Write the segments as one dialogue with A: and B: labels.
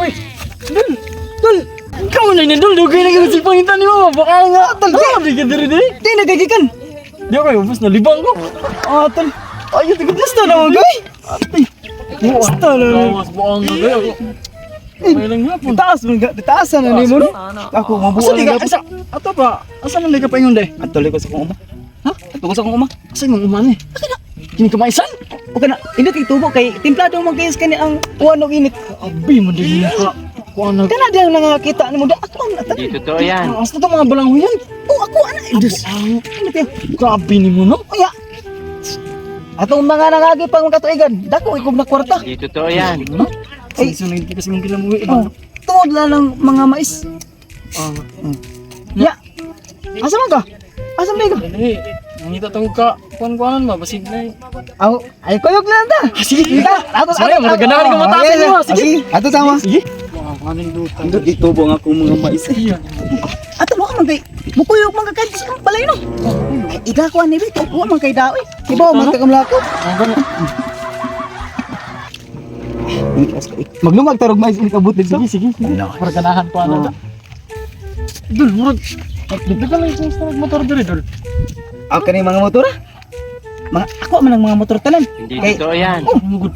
A: Uy, Dol. Ikaw na yun, Dol. Dugay na yung sipangitan ni Mama. Baka nga, Tol. Di ka diri di.
B: Di nagagikan.
A: Di ako yung bus na libang ko.
B: Tol.
A: Ay, tiga
B: Gusto na mo, gay.
A: Basta na. Bawas buang na kayo. May lang hapon.
B: Ditaasan na ni mo, no? Ako, mabuo
A: Asa
B: na
A: ka? Ato ba? Asa man ka pa ingon de?
B: Atuloy ko sa kong uma.
A: Ha?
B: Ato ko sa kong uma.
A: Asa imong uman eh? Kini ka maisan?
B: O ka na, hindi kay tubo kay timplado mo kayas kani ang uwan og init.
A: Abi mo din ka. Kuan na.
B: Kana diyang nakakita nimo da ako ang atan.
C: Di totoo yan.
A: Asa to mga balanghoy yan?
B: Ako ana idus. Init yan.
A: Grabe ni mo no?
B: Uya. Atong mga nangagi pang katuigan, dako ikob na kwarta.
C: Di totoo yan.
A: Ay, sunod kita sa mong kilamuhi.
B: Tungod lang ng mga mais. Ya. Asa man ka? Asa man ka?
A: Dali. Nangita tong ka. Kuan-kuanan ba? Basig na eh.
B: Aw, ay koyog lang ta.
A: Sige,
B: Kita. Ato
A: Sige, magaganahan ka matasin mo. Sige.
B: Ato sama.
A: Sige. Mga kanin dutan.
B: Ito dito bang ako mga mais. Ato mo man kay mukuyog man ka sa balay no. Ida ko ani bit, ko man kay daoy. Ibaw man ta kamlako. Maglungag tarog mais ini kabut dito.
A: Sige. Para ganahan pa na. Dul, murag. Dito ka lang sa motor diri, Dul.
B: Ako kani mga motor. Mga ako man ang mga motor tanan.
C: Hindi totoo yan.
B: Oh,
A: Mugod.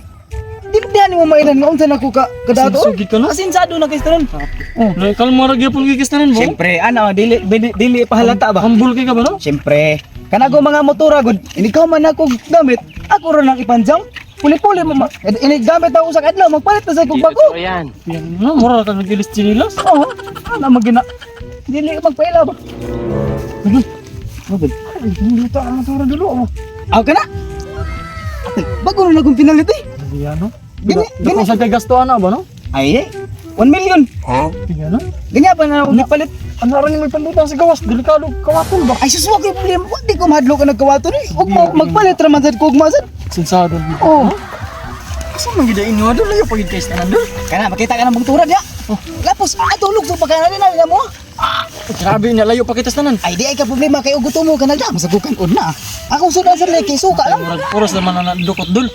B: di ba mo mailan nga unsa nako ka kadato?
A: Sugi ka na?
B: Asinsado na kay tanan. Oh.
A: Kalma ra gyapon gigis tanan mo.
B: Siyempre, ano, dili pahalata ba?
A: Humble kay ka ba no?
B: Siyempre, kanago mga motora gud, ikaw man ako gamit, ako ra nang ipanjam. Puli-puli mo, ini gamit ako sa kadlaw, magpalit na sa
C: Di
B: kong bago.
C: totoo yan.
A: Yan na, mura ka nagilis chinilas.
B: Oo, ano magina. Dili ka magpaila ba? Mabel.
A: Hindi ta ang motor dulo.
B: Ako ka na? Bago na akong pinalit eh.
A: Hindi ano?
B: Gani,
A: Dako sa kay gastuan na ba no?
B: Ay, 1 million.
A: Hindi ano?
B: Ganyan pa na ako nagpalit.
A: Ano rin may pandutang sa gawas, delikado kawaton ba?
B: Ay, susuwa ko yung problema. Di ko mahadlo ka nagkawato ni. Huwag mo magpalit raman sa kugmasan.
A: Sensado dito.
B: Oo.
A: Asa man gid inyo adol layo pagid kay tanan dol.
B: Kana, makita ka ng bungtura niya. Lapos, atulog sa pagkanan na mo.
A: Grabe niya layo pa kita tanan.
B: Ay, di ay ka problema kay uguto mo ka na dyan. Masagukan ko na. Akong sudan sa leki, suka lang.
A: Murag puros naman na dukot dol.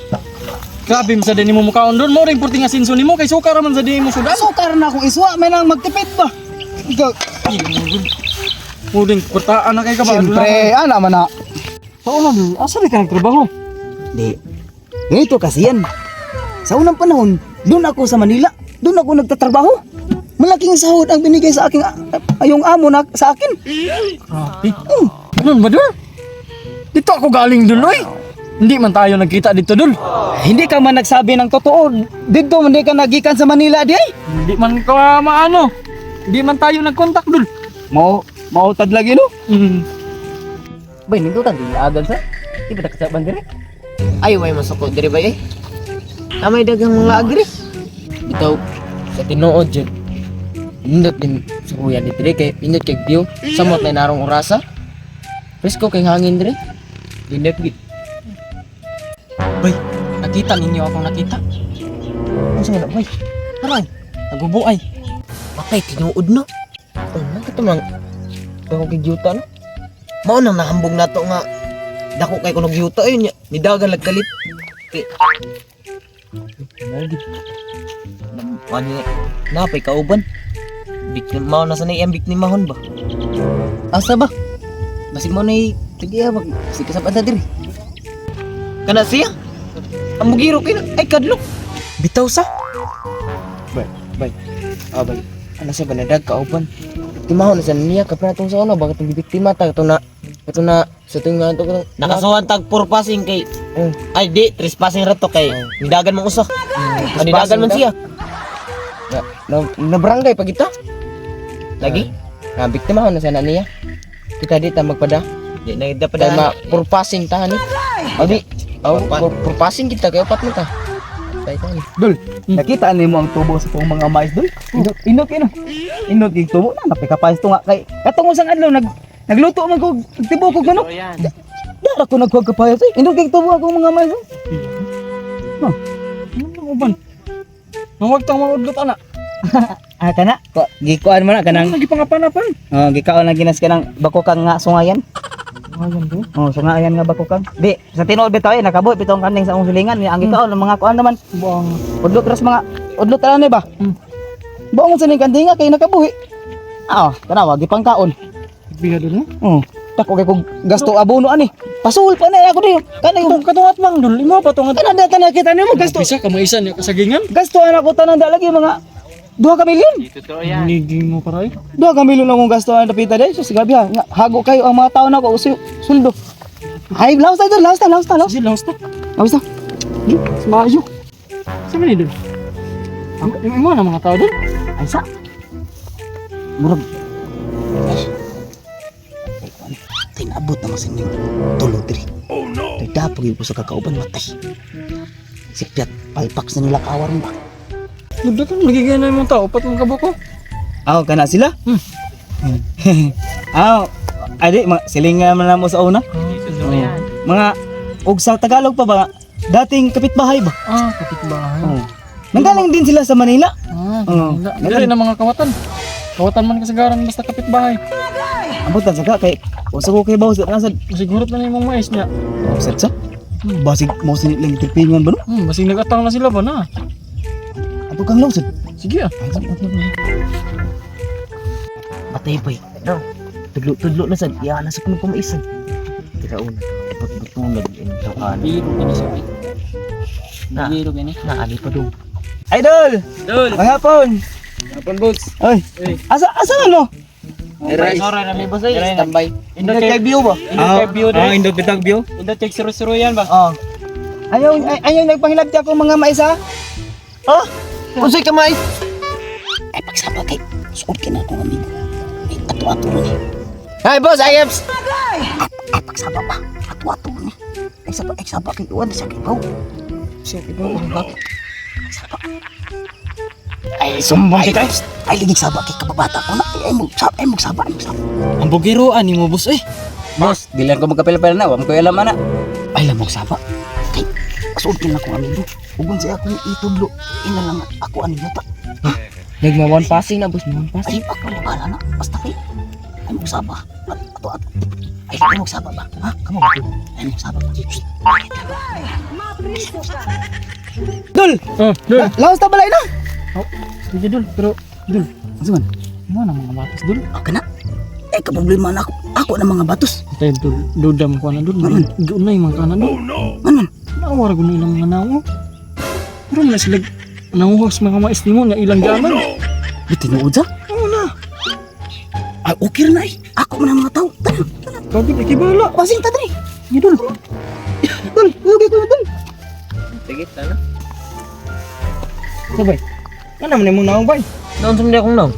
A: Grabe mo sa din mo mukaon dol, mo ring purting asinso nimo kay suka ra man sa din mo sudan.
B: Sukar na akong iswa, may nang magtipid ba? Ikaw,
A: Mo ring kurtaan na kay ka ba?
B: siyempre, ana man na.
A: Paano dol? Asa ka nagtrabaho?
B: Di, ganito kasi yan. Sa unang panahon, doon ako sa Manila. Doon ako nagtatrabaho. Malaking sahod ang binigay sa aking, yung amo na sa akin.
A: Grabe. Ganun ba dol? Dito ako galing dol oy. Hindi man tayo nagkita dito dol.
B: Hindi ka man nagsabi ng totoo. Dito, hindi ka nagikan sa Manila, di ay.
A: Hindi man ka maano. Hindi man tayo nagkontak dol.
B: Mau tadlagi no?
D: Bay, nito tadi agad sa. Di ba nakasaban dire? Ay, way masukod dire bay eh. Amay dagang mga agri. Ito sa tinuod jud. Indot din sa kuya di dire kay indot kay view. Samot na narong orasa. Presko kay hangin dire. Indot gid.
A: Bay, nakita ninyo akong nakita.
D: Ano sa bay?
A: Aray, nagubo ay.
D: Patay tinuod no. Oh, nakatumang. Ako kay juta no. Mao nang nahambog nato nga dako kay kunog yuta ayun nya nidagan lagkalit. Ano napay kauban? Biktim mao na sanay ang biktimahon ba? Asa ba? Basig mo na tigiya ba? Si kasabad na diri. Kana siya? Ang mugiro kay ay kadlok. Bitaw sa. Bay. Bay. Ano siya ba nadag kauban? Biktimahon na sa niya kapra tong sa una bakit ang biktima ta ito na sa tinga to nakasuhan tag purpasing kay ay di trespassing rato kay nidagan mo usa. Nidagan man siya. Na barangay pag ita. Lagi? Na biktima na sana niya. Kita di ta magpada. Di na dapat ma purpasing ta ni. Abi, purpasing kita kay upat mo ta. Tay ta ni.
B: Dol, nakita nimo ang tubo sa kong mga mais dol. Inok. Inok yung tubo na napikapais to nga kay katong usang adlaw nagluto man ko tibo ko manok.
C: Totoo yan.
B: Dara ko nagkuha kapayas eh. Inok yung tubo akong mga mais.
A: Ano ban? Huwag tang maudlot ana.
B: Kana ko gikuan mo na kanang
A: Lagi pangapanapan.
B: gikaon na ginas kanang bako kang nga sungayan.
A: Ayan do.
B: Sungayan nga bako kang. Di sa tinuod bitaw nakabuhi bitong kaning sa akong silingan ang gikaon ng mga kuan naman.
A: Bang.
B: Udlot ras mga udlot ana ni ba? Baong sa ning kandinga kay nakabuhi. Tanawa gipang kaon.
A: Biya dul mo.
B: Oh, tako kay kog gasto abono ani. Pasuhol pa na ako diyo. Kana yung
A: Katungat mang dul, imo pa tungat.
B: kana data na kita nimo gasto.
A: Bisa ka maisan ya kasagingan.
B: Gasto anak ko tanan da lagi mga 2 ka milyon.
A: Nigi mo paray.
B: 2 ka milyon akong gasto ang dapita day. So gabi ha. Nga, hago kayo ang mga tao na ko suldo. Ay, laos ta.
A: Sige, laos ta.
B: Laos ta.
A: Smayo. Sa man dul. Yung imo na mga tao dul.
B: Ay sa. Murag. Tinabot na masin yung tulo diri. Oh no. Dapog yung sa kakauban matay. Sipyat palpak sa nila kawaran ba.
A: Ganda ka nagigyan na yung mga tao pat mga kabako.
B: Kana sila? Adi, silingan man mo sa una. Mga og sa Tagalog pa ba? Dating kapitbahay ba?
A: Kapitbahay.
B: Nanggaling din sila sa Manila.
A: Dili na mga kawatan. Kawatan man kasagaran basta kapitbahay.
B: Abutan sa kay usa ko kay bawas na sa
A: Siguro na yung mga mais niya.
B: offset sa. Basig mo sinilang tipingan ba no?
A: Basig nag-atang na sila ba na?
B: Ato kang lawsod.
A: Sige ah.
D: Patay pa eh. No. Tudlo na sad. Iya na sa kung pamaisan. Tira una. Pagbutungan yung tawanan.
A: Biro gini siya.
D: Na.
A: Biro gini.
D: Naali pa dong.
B: Idol!
A: Dol.
B: Mahapon.
A: Hapon boss.
B: Oy. Asa ano?
D: Sorry na may basay. Standby.
B: Indot kay view ba?
A: Indot bitag view. Indot check 00 yan ba?
B: Ayaw nagpahilabti ako mga maisa.
D: Unsay kamay?
B: Ay pagsaba kay suot kina ko amigo. Ay ato-ato ni.
D: Hi boss, Ayabs.
B: Ay pagsaba pa. Ato-ato ni. Ay saba kay uwan sa kibaw. Siya kibaw ba? Saba. Ay sumbong kita. Ay ligig saba kay kababata ko na. Ay mo saba.
A: Ang bugiroan ni mo boss eh.
B: Boss, dili ko magkapil-pil na, wam ko alam ana. Ay lamok saba. Kay suot kina ko amigo. Ugon siya akong itudlo. Ina lang ako ano ta.
D: Nagma one passing na boss, one passing.
B: Ay, ako wala na. Basta kay. Ay, magsaba. Ato. Ay, magsaba ba? Ha? Kamu ba? Ay, magsaba ba? Dul!
A: Dul.
B: Lawas ta balay na!
A: Sige dul, pero dul.
B: Zaman?
A: Ano na mga batas dul?
B: Okay na. Eh, kaproblema na ako. Ako na mga batos.
A: Tayo dul, dudam ko na dul. Doon na yung mga kanan dul.
B: Manon?
A: Nawara ko na ilang mga nawo. Pero na sila nanguhos mga maestimo na ilang gaman.
B: Bitinuod sa?
A: Oo na.
B: Ay, okay na eh. Ako man ang mga tao. Tara.
A: Bakit ikibala?
B: Pasing ta dali.
A: Dul.
B: Dul, lugi ko na dul.
D: Sige, sana.
A: Sabay. Ano naman yung naong bay?
D: Naon sa mga akong naon?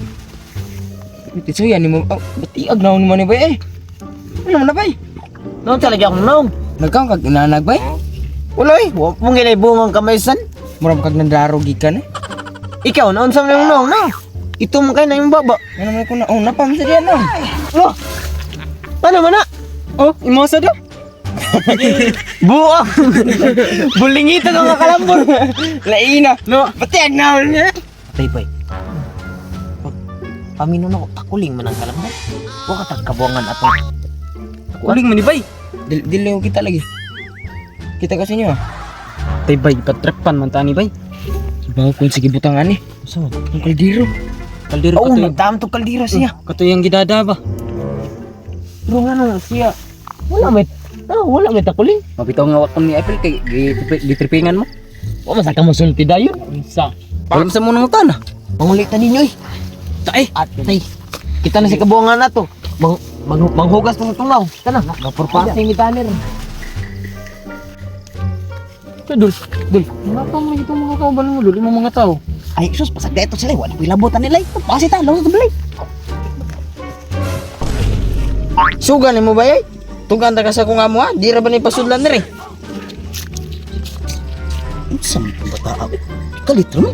A: Ito siya ni mo. Batiag naon mo ni bay eh. Ano naman na bay?
D: Naon talaga akong naon?
A: Nagkang kag inanag bay?
D: Wala eh, huwag mong ginay kamaysan.
A: Murang kag nandaro gikan eh.
D: Ikaw, naon sa mga naon na? Ito mo kayo na yung baba.
A: Ano naman ko na napamsa diyan na.
D: Oh! Ano man na?
A: Oh, imosa do.
D: Buang! Bulingitan ang kalambor.
A: Laina.
D: No?
A: Batiag naon niya.
D: Patay bay. Paminon ako, takuling man ang kalambor. Huwag ka tagkabuangan ato.
A: Uling man ni bay. Dili ko kita lagi. Kita kasi niyo. Tay bay, patrekpan man tani bay. Bawo kun sige butangan ni.
D: Saan?
A: Ang kaldero. Kaldero
D: Oo,
A: katoy.
D: nagdam to kaldira siya.
A: Katoy ang gidada ba?
D: Pero nga nung siya, wala may takuling.
A: Mabitaw nga wakon ni April kay gitripingan mo.
D: O masaka mo sulti dayon.
A: Sa. Alam sa mo nang tana.
D: Pangulitan ninyo eh.
A: Tay.
D: At tay, kita na si kabuangan na to. Manghugas ng tungaw. Kita na, mapurpasing ni Tanner.
A: Dul. Wala pa man ito mga kauban mo dul, imong mga tao.
B: Ay, sus, pasag dito sila. Wala ko ilabutan nila. Pasi ta, lawas ta balay.
A: Sugan mo ba ay? Tugan ta ka sa kung amo ha? Di ra ba ni pasudlan diri?
B: Sa mga bata ako. Kalitro mo.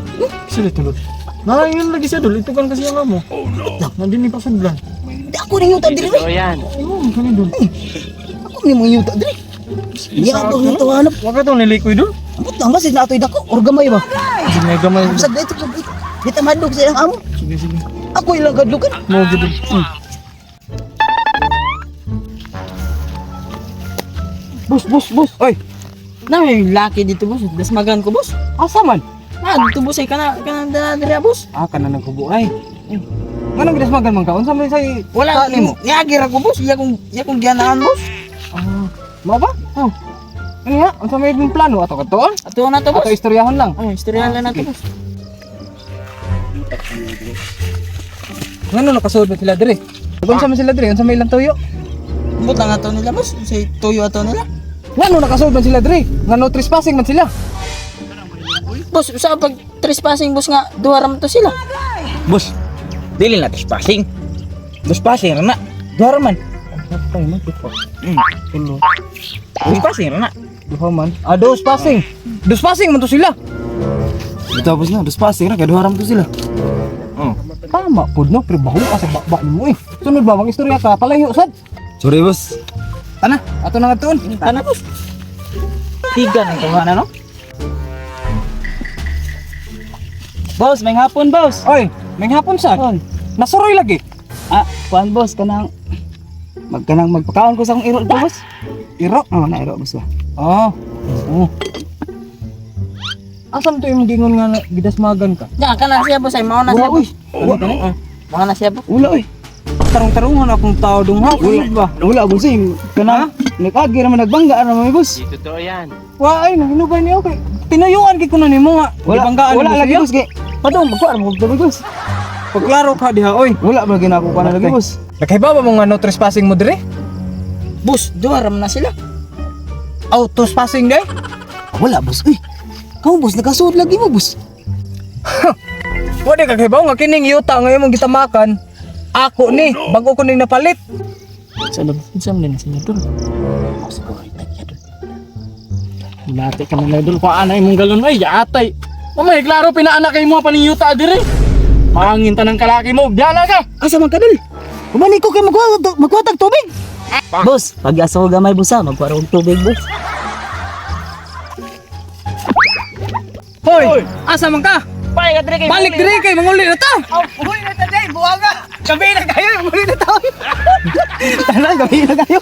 A: Sila tulod. Yun lagi siya dul, ito kan kasi ang amo. Oh no. Nandun ni pasudlan.
B: Di ako rin yuta diri.
A: Oo, kani dul.
B: Ako rin mga yuta diri. Iya ako nito hanap.
A: Wa ka tong nilikoy dul.
B: Ambot lang ba sila atoy dako or gamay ba?
A: Sige may gamay.
B: Pasag dito sa dito. Kita madog sa iyang amo.
A: Sige.
B: Ako ilang kadlukan.
A: Mo gid.
B: Bus.
A: Oy. Na may laki dito boss. Dasmagan ko boss.
B: Asa man? Dito boss ay kana dala diri boss.
A: Kana nagkubuay. Manong gidas magan man ka? Unsa may say
B: Wala
A: nimo?
B: niagir ako boss. Iya kong gianaan boss.
A: Mo ba? Ano ya? Unsa may plano ato katuon?
B: Ato na to boss.
A: Ato istoryahon lang.
B: Istorya lang nato boss.
A: Ngano nakasuod man sila dire? Unsa man sila dire? Unsa may ilang tuyo?
B: Butang ato nila boss. Say tuyo ato nila.
A: Ngano nakasuod man sila dire? Ngano trespassing man sila?
B: Boss, sa pag trespassing boss nga duha ra man to sila.
D: Boss, dili na trespassing. Trespassing na. Duha man.
A: Patay man tipo. Tulo.
D: Trespassing na.
A: Duha man. Dos passing. Dos passing man to sila.
D: Tapos na, trespassing na kay duha to sila.
A: Tama pud no, pero baho ka sa bakba nimo eh. Sunod ba bang istorya ka palayo sad?
D: Sorry, boss.
A: Ana, ato na nga tuon.
B: Kana boss.
D: Tiga ng tunga na, no? Boss, may hapon, boss.
A: Oy, may hapon sad. Nasuroy lagi.
D: Kuan, boss, kanang magpakaon ko sa akong iro, boss.
A: Iro.
D: Na iro, boss.
A: Oo. Asam to yung gingon nga gidasmagan ka?
B: Ya kana siya boss ay mao na siya.
A: Uy,
B: Mga na siya boss.
A: wala oy. Tarong-tarungan akong tao dong ha.
D: Wala, boss, kanang nag-agi naman nagbangga naman, boss.
A: Wa ay naginubay niyo kay tinayuan kay kuno nimo nga. Gibanggaan
D: Wala
A: mo
D: lagi,
A: siya.
D: boss, kay padong magkuan mo gabi, boss.
A: Paglaro ka diha oy.
D: Wala ba ginakuha na lagi, boss?
A: Nakahibawa mo nga no trespassing mo dire?
B: Boss, duha ra man na sila.
A: Trespassing day?
D: Wala, boss. Uy, kamu, boss, nakasuot lagi mo, boss.
A: Wala ka kahibawa nga kining yuta ngayon mong gitamakan. Ako ni, bago ko ning napalit.
B: Sa labas sa man na sila dul. Mati ka man dul ko anay mong galon ay atay. Mamay klaro pinaanak kay mo paniyuta dire. Mangin tanang kalaki mo, diala ka.
D: Asa man ka, dul? Kumani ko kay magkuhatag tubig. Boss, pag-asa ko gamay, boss, ha? Magkuha og tubig, boss.
A: Hoy, asa man ka?
B: Balik
A: Balik dire kay manguli na ta.
B: Uy na taday buwaga. Gabi na kayo, muli na tayo.
D: Tara, gabi na kayo.